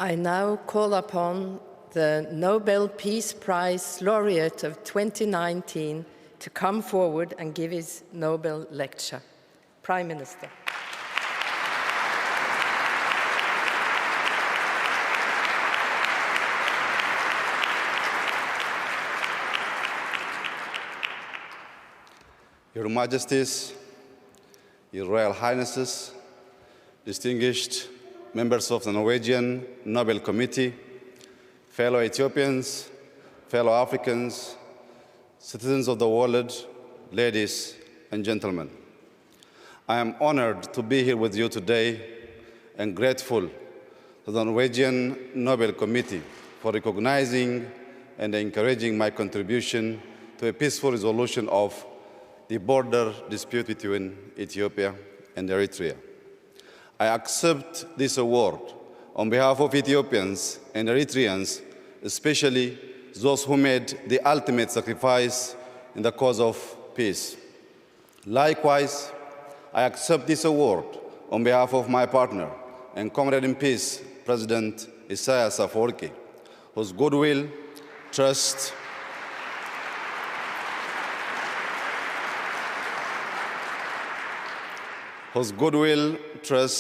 I now call upon the Nobel Peace Prize laureate of 2019 to come forward and give his Nobel lecture. Prime Minister. Your Majesties, Your Royal Highnesses, distinguished members of the Norwegian Nobel Committee, fellow Ethiopians, fellow Africans, citizens of the world, ladies and gentlemen. I am honored to be here with you today and grateful to the Norwegian Nobel Committee for recognizing and encouraging my contribution to a peaceful resolution of the border dispute between Ethiopia and Eritrea. I accept this award on behalf of Ethiopians and Eritreans, especially those who made the ultimate sacrifice in the cause of peace. Likewise, I accept this award on behalf of my partner and comrade in peace, President Isaias Afwerki, whose goodwill, trust,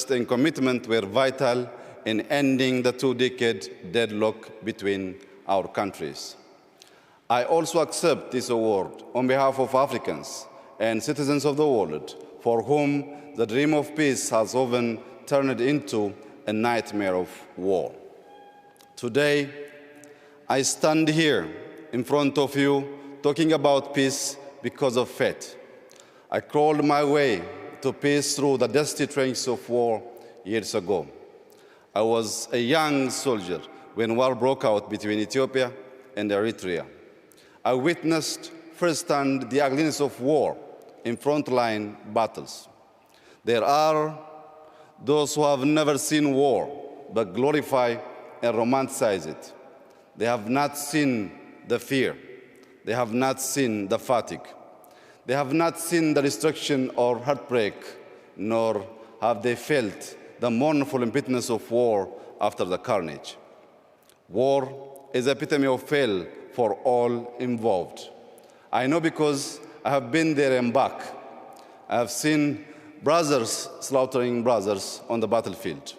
and commitment were vital in ending the two-decade deadlock between our countries. I also accept this award on behalf of Africans and citizens of the world for whom the dream of peace has often turned into a nightmare of war. Today, I stand here in front of you talking about peace because of faith. I crawled my way to peace through the dusty trenches of war years ago. I was a young soldier when war broke out between Ethiopia and Eritrea. I witnessed firsthand the ugliness of war in frontline battles. There are those who have never seen war but glorify and romanticize it. They have not seen the fear. They have not seen the fatigue. They have not seen the destruction or heartbreak, nor have they felt the mournful impotence of war after the carnage. War is the epitome of hell for all involved. I know because I have been there and back. I have seen brothers slaughtering brothers on the battlefield.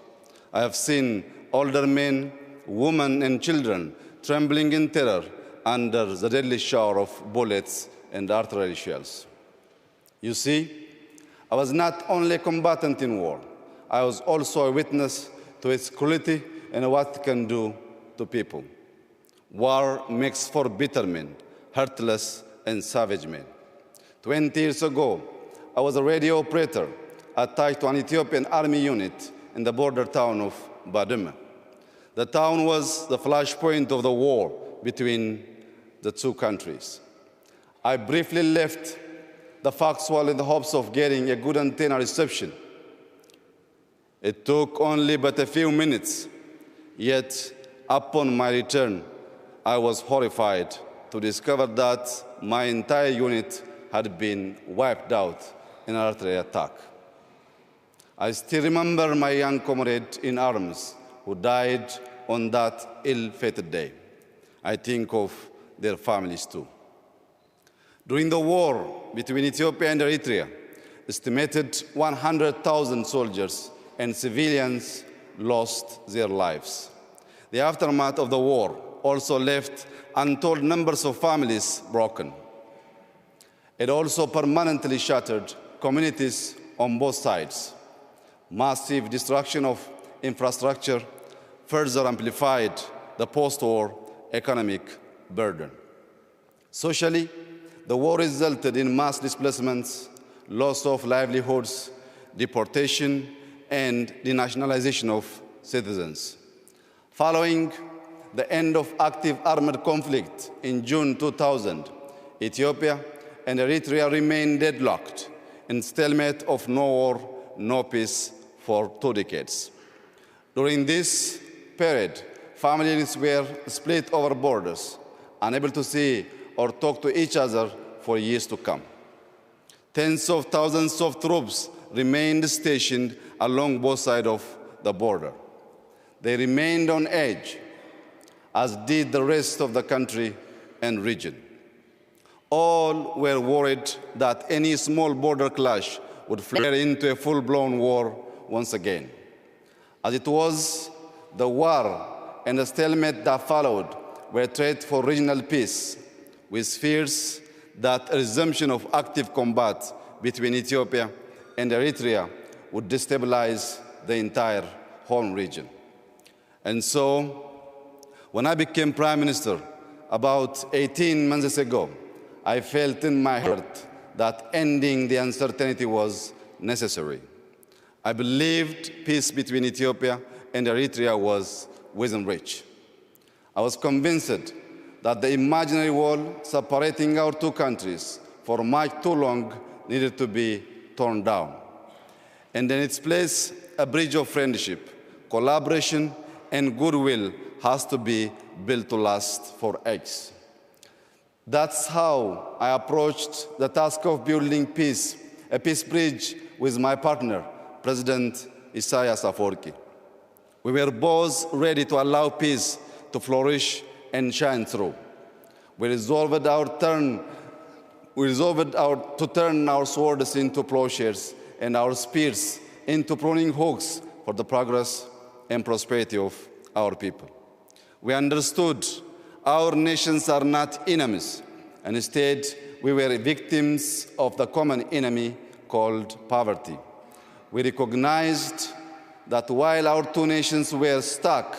I have seen older men, women, and children trembling in terror under the deadly shower of bullets and artillery shells. You see, I was not only a combatant in war, I was also a witness to its cruelty and what it can do to people. War makes for bitter men, heartless and savage men. 20 years ago, I was a radio operator attached to an Ethiopian army unit in the border town of Badime. The town was the flashpoint of the war between the two countries. I briefly left the Foxwell in the hopes of getting a good antenna reception. It took only but a few minutes, yet upon my return, I was horrified to discover that my entire unit had been wiped out in an artillery attack. I still remember my young comrade in arms who died on that ill-fated day. I think of their families too. During the war between Ethiopia and Eritrea, estimated 100,000 soldiers and civilians lost their lives. The aftermath of the war also left untold numbers of families broken. It also permanently shattered communities on both sides. Massive destruction of infrastructure further amplified the post-war economic burden. Socially, the war resulted in mass displacements, loss of livelihoods, deportation, and denationalization of citizens. Following the end of active armed conflict in June 2000, Ethiopia and Eritrea remained deadlocked in stalemate of no war, no peace for 2 decades. During this period, families were split over borders, unable to see or talk to each other for years to come. Tens of thousands of troops remained stationed along both sides of the border. They remained on edge, as did the rest of the country and region. All were worried that any small border clash would flare into a full-blown war once again. As it was, the war and the stalemate that followed were threats for regional peace, with fears that a resumption of active combat between Ethiopia and Eritrea would destabilize the entire Horn region. And so, when I became Prime Minister about 18 months ago, I felt in my heart that ending the uncertainty was necessary. I believed peace between Ethiopia and Eritrea was within reach. I was convinced that the imaginary wall separating our two countries for much too long needed to be torn down. And in its place, a bridge of friendship, collaboration, and goodwill has to be built to last for ages. That's how I approached the task of building peace, a peace bridge with my partner, President Isaias Afwerki. We were both ready to allow peace to flourish and shine through. We resolved to turn our swords into plowshares and our spears into pruning hooks for the progress and prosperity of our people. We understood our nations are not enemies, and instead we were victims of the common enemy called poverty. We recognized that while our two nations were stuck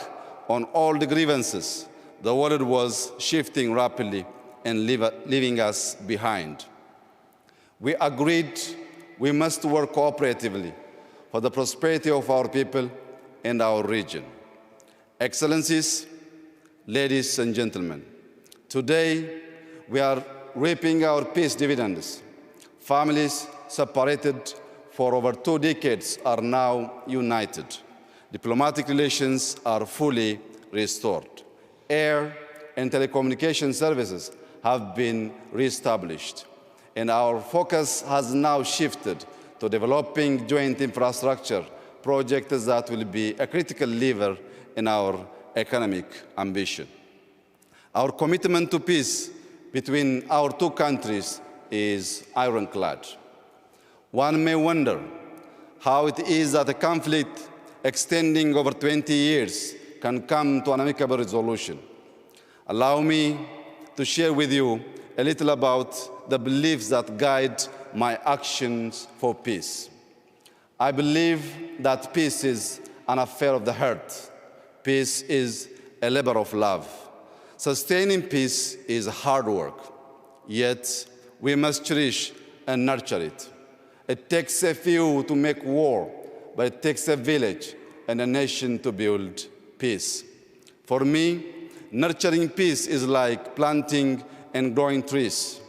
on all the grievances, the world was shifting rapidly and leaving us behind. We agreed we must work cooperatively for the prosperity of our people and our region. Excellencies, ladies and gentlemen, today we are reaping our peace dividends. Families separated for over 2 decades are now united. Diplomatic relations are fully restored. Air and telecommunication services have been reestablished, and our focus has now shifted to developing joint infrastructure projects that will be a critical lever in our economic ambition. Our commitment to peace between our two countries is ironclad. One may wonder how it is that a conflict extending over 20 years can come to an amicable resolution. Allow me to share with you a little about the beliefs that guide my actions for peace. I believe that peace is an affair of the heart. Peace is a labor of love. Sustaining peace is hard work, yet we must cherish and nurture it. It takes a few to make war, but it takes a village and a nation to build peace. For me, nurturing peace is like planting and growing trees.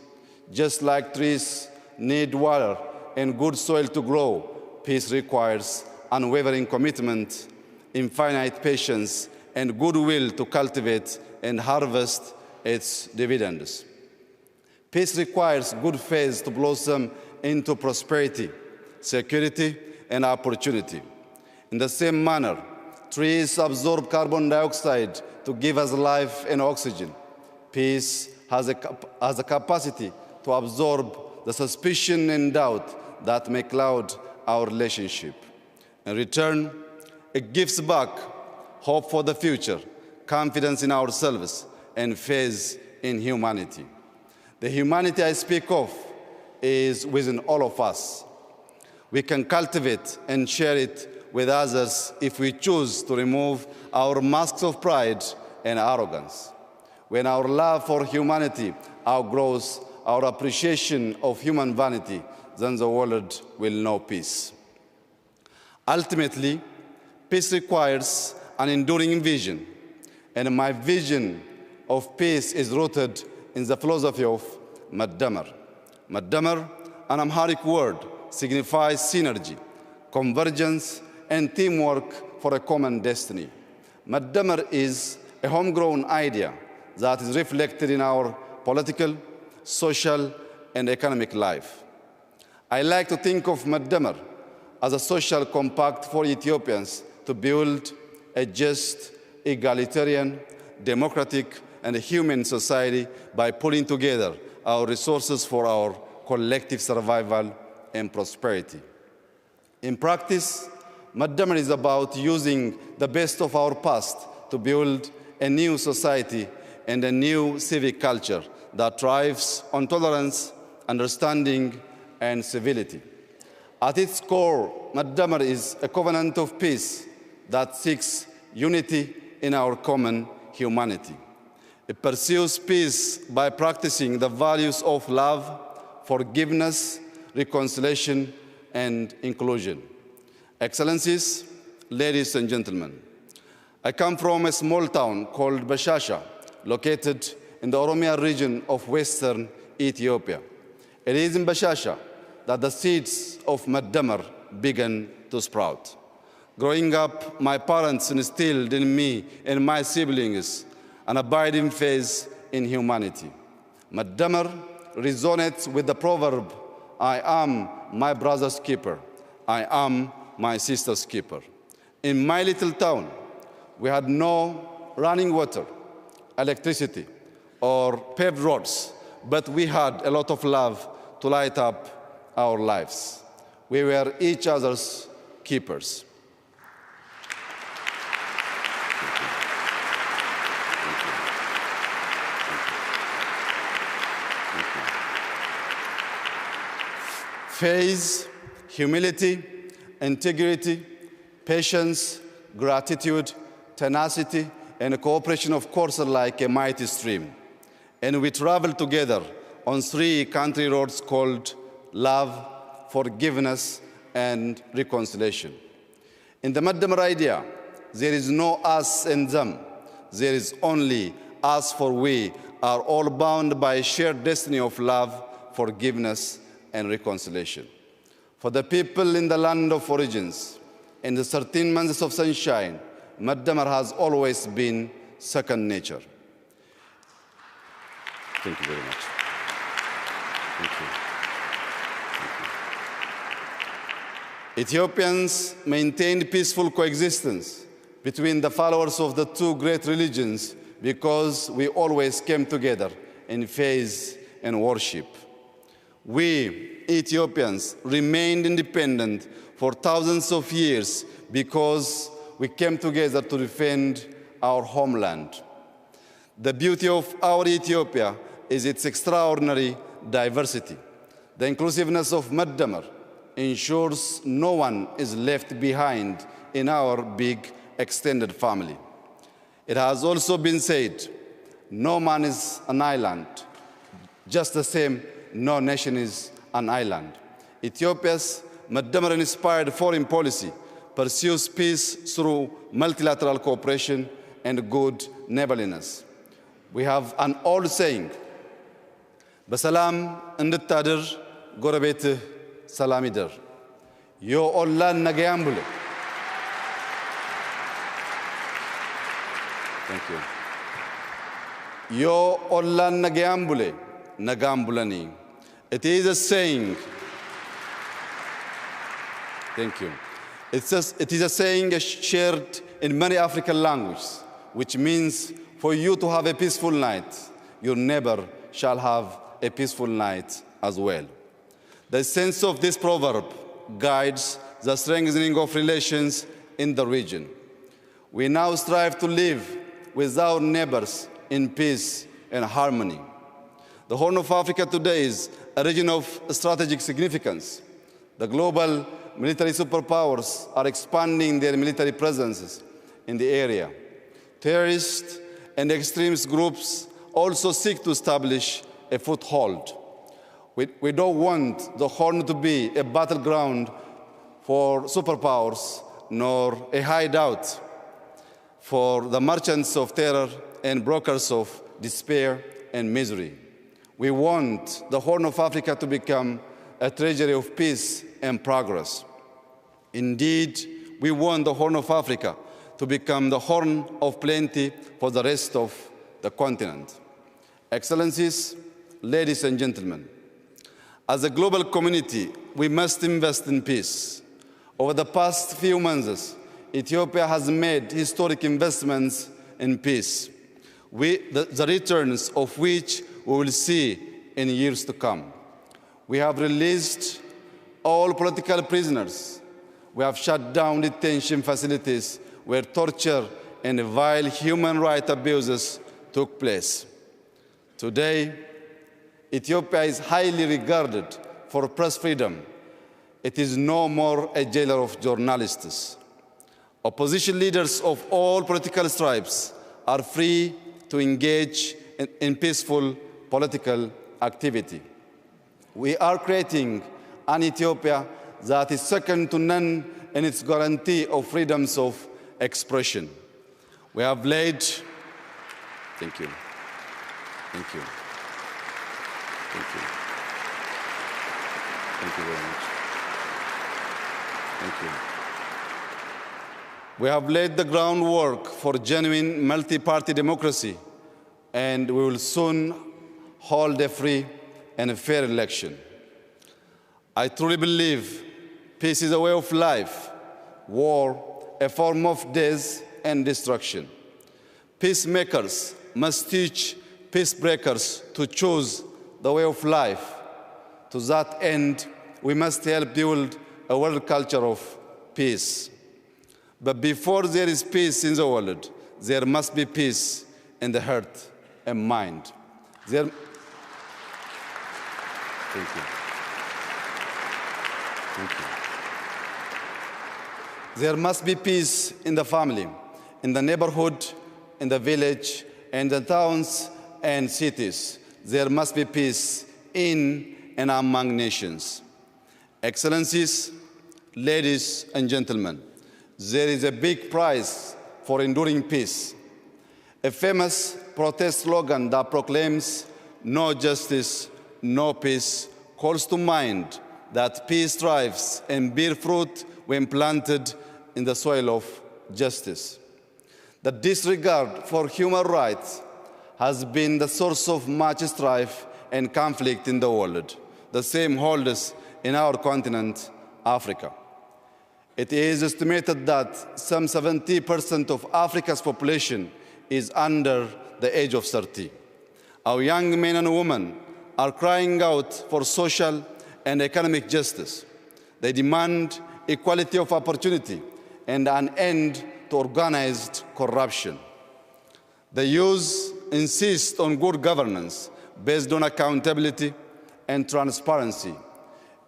Just like trees need water and good soil to grow, peace requires unwavering commitment, infinite patience, and goodwill to cultivate and harvest its dividends. Peace requires good faith to blossom into prosperity, security, and opportunity. In the same manner, trees absorb carbon dioxide to give us life and oxygen. Peace has a capacity to absorb the suspicion and doubt that may cloud our relationship. In return, it gives back hope for the future, confidence in ourselves, and faith in humanity. The humanity I speak of is within all of us. We can cultivate and share it with others if we choose to remove our masks of pride and arrogance. When our love for humanity outgrows our appreciation of human vanity, then the world will know peace. Ultimately, peace requires an enduring vision, and my vision of peace is rooted in the philosophy of Maddamar. Maddamar, an Amharic word, signifies synergy, convergence, and teamwork for a common destiny. Maddamar is a homegrown idea that is reflected in our political, social, and economic life. I like to think of Maddamar as a social compact for Ethiopians to build a just, egalitarian, democratic, and human society by pulling together our resources for our collective survival and prosperity. In practice, Maddamar is about using the best of our past to build a new society and a new civic culture that thrives on tolerance, understanding, and civility. At its core, Maddamar is a covenant of peace that seeks unity in our common humanity. It pursues peace by practicing the values of love, forgiveness, reconciliation, and inclusion. Excellencies, ladies and gentlemen, I come from a small town called Bashasha, located in the Oromia region of western Ethiopia. It is in Bashasha that the seeds of Maddamar began to sprout. Growing up, my parents instilled in me and my siblings an abiding faith in humanity. Maddamar resonates with the proverb, I am my brother's keeper, I am my sister's keeper. In my little town, we had no running water, electricity, or paved roads, but we had a lot of love to light up our lives. We were each other's keepers. Faith, humility, integrity, patience, gratitude, tenacity, and cooperation, of course, are like a mighty stream. And we travel together on 3 country roads called love, forgiveness, and reconciliation. In the Maddamar idea, there is no us and them. There is only us, for we are all bound by a shared destiny of love, forgiveness, and reconciliation. For the people in the land of origins, in the 13 months of sunshine, Maddamar has always been second nature. Thank you very much. Thank you. Ethiopians maintained peaceful coexistence between the followers of the 2 great religions because we always came together in faith and worship. We, Ethiopians, remained independent for thousands of years because we came together to defend our homeland. The beauty of our Ethiopia is its extraordinary diversity. The inclusiveness of Maddamar ensures no one is left behind in our big extended family. It has also been said, no man is an island, just the same no nation is an island. Ethiopia's Maddamar-inspired foreign policy pursues peace through multilateral cooperation and good neighborliness. We have an old saying, በሰላም እንድታድር ጎረቤትህ ሰላም ይደር ዮ ኦላን ነገያም ብሎ Thank you. ዮ ኦላን ነገያም ብሎ ነጋም ብለኒ It is a saying. Thank you. It is a saying shared in many African languages, which means for you to have a peaceful night, your neighbor shall have a peaceful night as well. The sense of this proverb guides the strengthening of relations in the region. We now strive to live with our neighbors in peace and harmony. The Horn of Africa today is a region of strategic significance. The global military superpowers are expanding their military presences in the area. Terrorist and extremist groups also seek to establish a foothold. We don't want the Horn to be a battleground for superpowers nor a hideout for the merchants of terror and brokers of despair and misery. We want the Horn of Africa to become a treasury of peace and progress. Indeed, we want the Horn of Africa to become the horn of plenty for the rest of the continent. Excellencies, ladies and gentlemen, as a global community, we must invest in peace. Over the past few months, Ethiopia has made historic investments in peace, the returns of which we will see in years to come. We have released all political prisoners. We have shut down detention facilities where torture and vile human rights abuses took place. Today, Ethiopia is highly regarded for press freedom. It is no more a jailer of journalists. Opposition leaders of all political stripes are free to engage in peaceful political activity. We are creating an Ethiopia that is second to none in its guarantee of freedoms of expression. We have laid, thank you, thank you, thank you, thank you very much, thank you. We have laid the groundwork for genuine multi-party democracy, and we will soon hold a free and a fair election. I truly believe peace is a way of life, war a form of death and destruction. Peacemakers must teach peacebreakers to choose the way of life. To that end, we must help build a world culture of peace. But before there is peace in the world, there must be peace in the heart and mind. Thank you. Thank you. There must be peace in the family, in the neighborhood, in the village, and the towns and cities. There must be peace in and among nations. Excellencies, ladies and gentlemen, there is a big prize for enduring peace. A famous protest slogan that proclaims "No justice, no peace" calls to mind that peace thrives and bears fruit when planted in the soil of justice. The disregard for human rights has been the source of much strife and conflict in the world. The same holds in our continent, Africa. It is estimated that some 70% of Africa's population is under the age of 30. Our young men and women are crying out for social and economic justice. They demand equality of opportunity and an end to organized corruption. The youth insist on good governance based on accountability and transparency.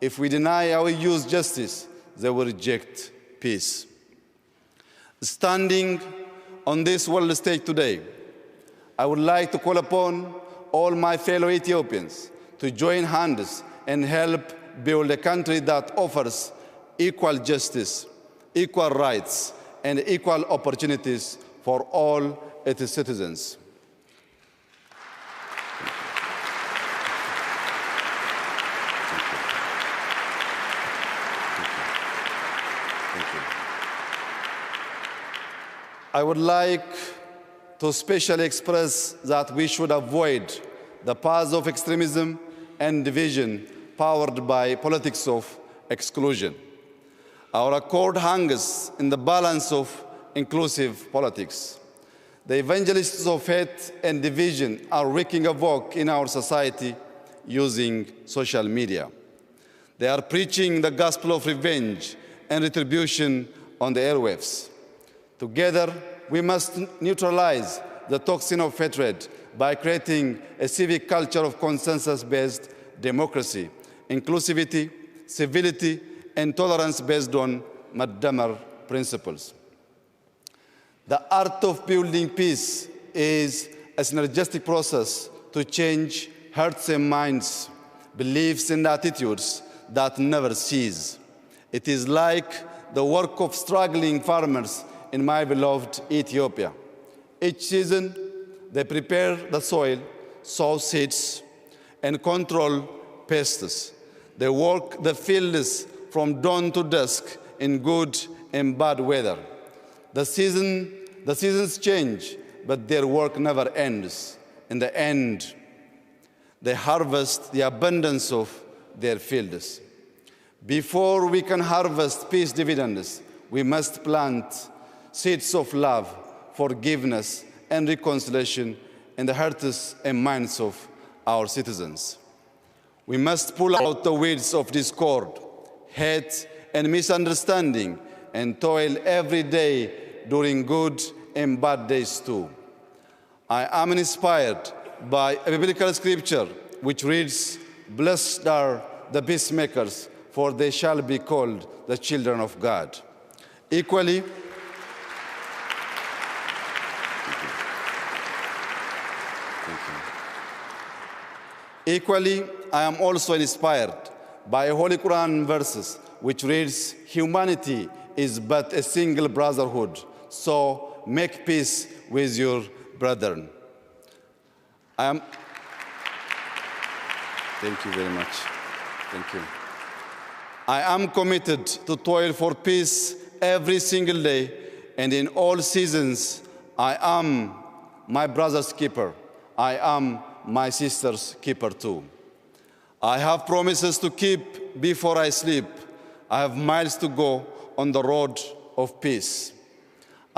If we deny our youth justice, they will reject peace. Standing on this world stage today, I would like to call upon all my fellow Ethiopians to join hands and help build a country that offers equal justice, equal rights, and equal opportunities for all its citizens. I would like to specially express that we should avoid the paths of extremism and division powered by politics of exclusion. Our accord hangs in the balance of inclusive politics. The evangelists of hate and division are wreaking havoc in our society using social media. They are preaching the gospel of revenge and retribution on the airwaves. Together, we must neutralize the toxin of hatred by creating a civic culture of consensus-based democracy, inclusivity, civility, and tolerance based on Madamar principles. The art of building peace is a synergistic process to change hearts and minds, beliefs and attitudes that never cease. It is like the work of struggling farmers in my beloved Ethiopia. Each season, they prepare the soil, sow seeds, and control pests. They work the fields from dawn to dusk in good and bad weather. The seasons change, but their work never ends. In the end, they harvest the abundance of their fields. Before we can harvest peace dividends, we must plant seeds of love, forgiveness, and reconciliation in the hearts and minds of our citizens. We must pull out the weeds of discord, hate, and misunderstanding, and toil every day during good and bad days too. I am inspired by a biblical scripture which reads, "Blessed are the peacemakers, for they shall be called the children of God." Equally, I am also inspired by Holy Quran verses which reads, "Humanity is but a single brotherhood, so make peace with your brethren." Thank you very much. Thank you. I am committed to toil for peace every single day, and in all seasons, I am my brother's keeper. I am my sister's keeper too. I have promises to keep before I sleep. I have miles to go on the road of peace.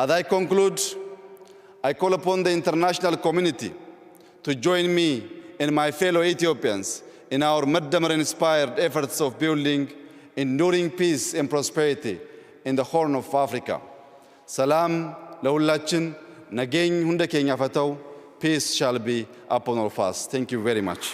As I conclude, I call upon the international community to join me and my fellow Ethiopians in our Maddamar-inspired efforts of building enduring peace and prosperity in the Horn of Africa. Salam ለሁላችን ነገኝ ሁንደ ኬኛ ፈተው. Peace shall be upon all of us. Thank you very much.